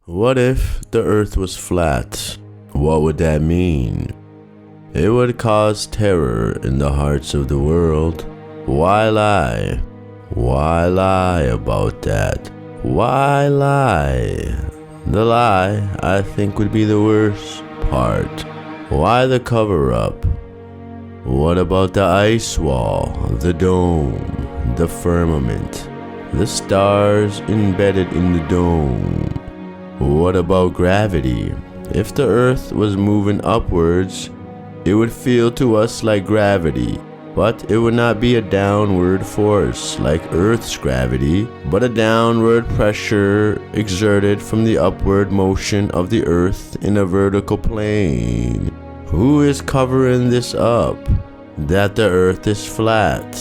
What if the earth was flat? What would that mean? It would cause terror in the hearts of the world. Why lie? Why lie about that? Why lie? The lie, I think, would be the worst part. Why the cover-up? What about the ice wall, the dome, the firmament, the stars embedded in the dome? What about gravity? If the earth was moving upwards, it would feel to us like gravity, but it would not be a downward force like Earth's gravity, but a downward pressure exerted from the upward motion of the earth in a vertical plane. Who is covering this up? That the earth is flat.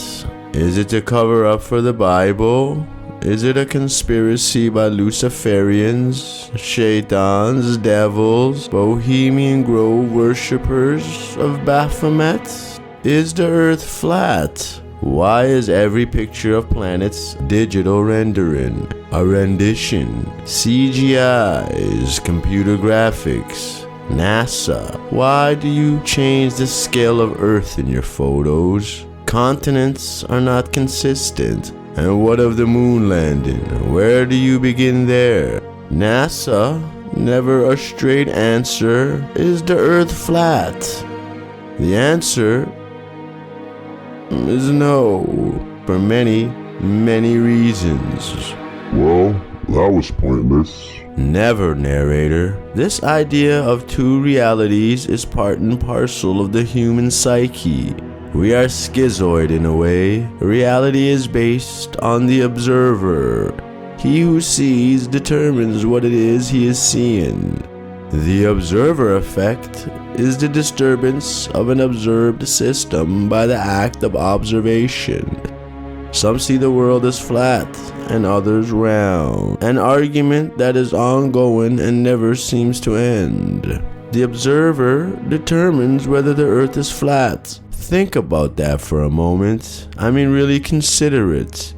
Is it a cover up for the Bible? Is it a conspiracy by Luciferians, shaitans, devils, Bohemian Grove worshippers of Baphomet? Is the earth flat? Why is every picture of planets digital rendering, a rendition, CGIs, computer graphics? NASA, why do you change the scale of Earth in your photos? Continents are not consistent. And what of the moon landing? Where do you begin there? NASA, never a straight answer. Is the earth flat? The answer is no, for many, many reasons. Well, that was pointless. Never, narrator. This idea of two realities is part and parcel of the human psyche. We are schizoid in a way. Reality is based on the observer. He who sees determines what it is he is seeing. The observer effect is the disturbance of an observed system by the act of observation. Some see the world as flat and others round, an argument that is ongoing and never seems to end. The observer determines whether the earth is flat. Think about that for a moment. I mean, really consider it.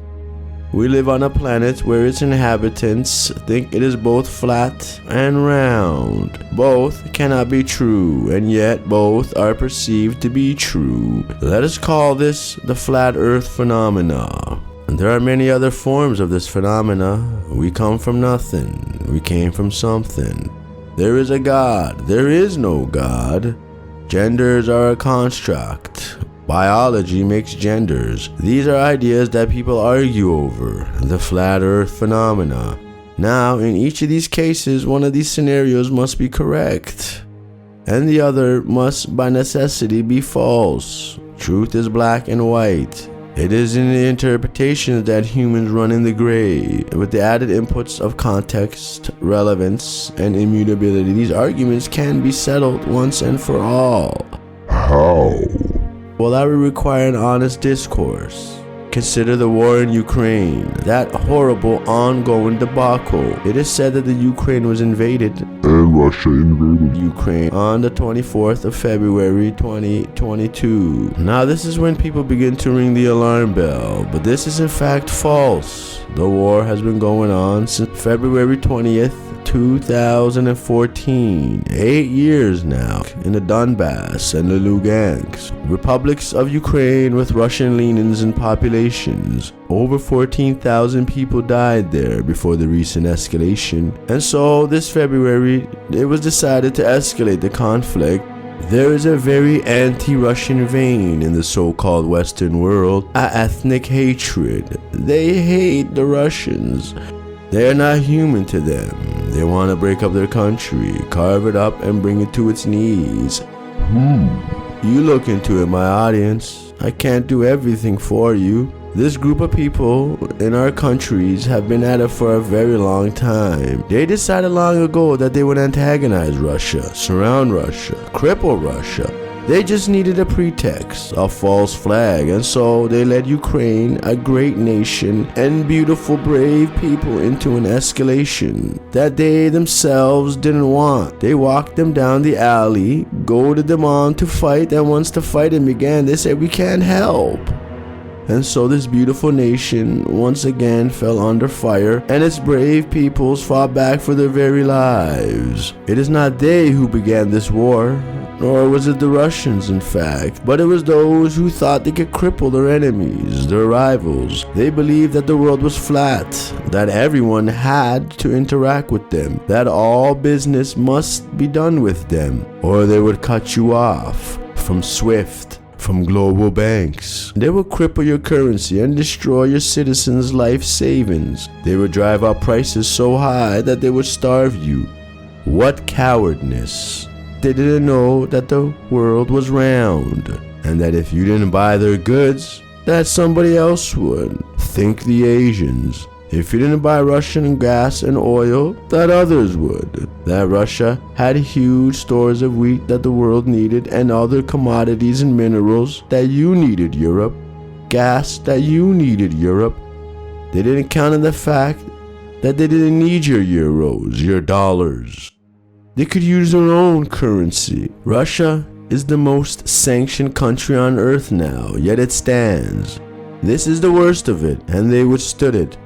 We live on a planet where its inhabitants think it is both flat and round. Both cannot be true, and yet both are perceived to be true. Let us call this the flat earth phenomena. And there are many other forms of this phenomena. We come from nothing. We came from something. There is a God. There is no God. Genders are a construct. Biology makes genders. These are ideas that people argue over. The flat earth phenomena. Now, in each of these cases, one of these scenarios must be correct, and the other must by necessity be false. Truth is black and white. It is in the interpretations that humans run in the gray. With the added inputs of context, relevance, and immutability, these arguments can be settled once and for all. How? Well, that would require an honest discourse. Consider the war in Ukraine, that horrible ongoing debacle. It is said that the Ukraine was invaded, And Russia invaded. Ukraine on the 24th of February 2022. Now this is when people begin to ring the alarm bell, but this is in fact false. The war has been going on since February 20th, 2014, 8 years now, in the Donbass and the Lugansk republics of Ukraine with Russian leanings and populations. Over 14,000 people died there before the recent escalation, and so this February it was decided to escalate the conflict. There is a very anti-Russian vein in the so-called Western world, a ethnic hatred. They hate the Russians. They are not human to them. They want to break up their country, carve it up, and bring it to its knees. You look into it, my audience. I can't do everything for you. This group of people in our countries have been at it for a very long time. They decided long ago that they would antagonize Russia, surround Russia, cripple Russia. They just needed a pretext, a false flag, and so they led Ukraine, a great nation and beautiful, brave people, into an escalation that they themselves didn't want. They walked them down the alley, goaded them on to fight, and once the fighting began, they said, "We can't help. And so this beautiful nation once again fell under fire, and its brave peoples fought back for their very lives. It is not they who began this war, nor was it the Russians in fact, but it was those who thought they could cripple their enemies, their rivals. They believed that the world was flat, that everyone had to interact with them, that all business must be done with them, or they would cut you off from SWIFT, from global banks. They would cripple your currency and destroy your citizens' life savings. They would drive up prices so high that they would starve you. What cowardness! They didn't know that the world was round, and that if you didn't buy their goods, that somebody else would. Think the Asians. If you didn't buy Russian gas and oil, that others would. That Russia had huge stores of wheat that the world needed, and other commodities and minerals that you needed, Europe. Gas that you needed, Europe. They didn't count on the fact that they didn't need your euros, your dollars. They could use their own currency. Russia is the most sanctioned country on earth now, yet it stands. This is the worst of it, and they withstood it.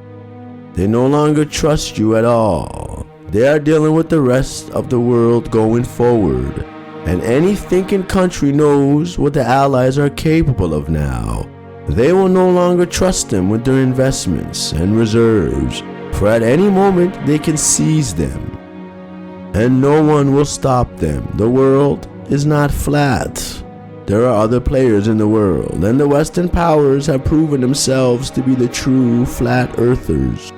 They no longer trust you at all. They are dealing with the rest of the world going forward. And any thinking country knows what the Allies are capable of now. They will no longer trust them with their investments and reserves, for at any moment they can seize them. And no one will stop them. The world is not flat. There are other players in the world, and the Western powers have proven themselves to be the true flat earthers.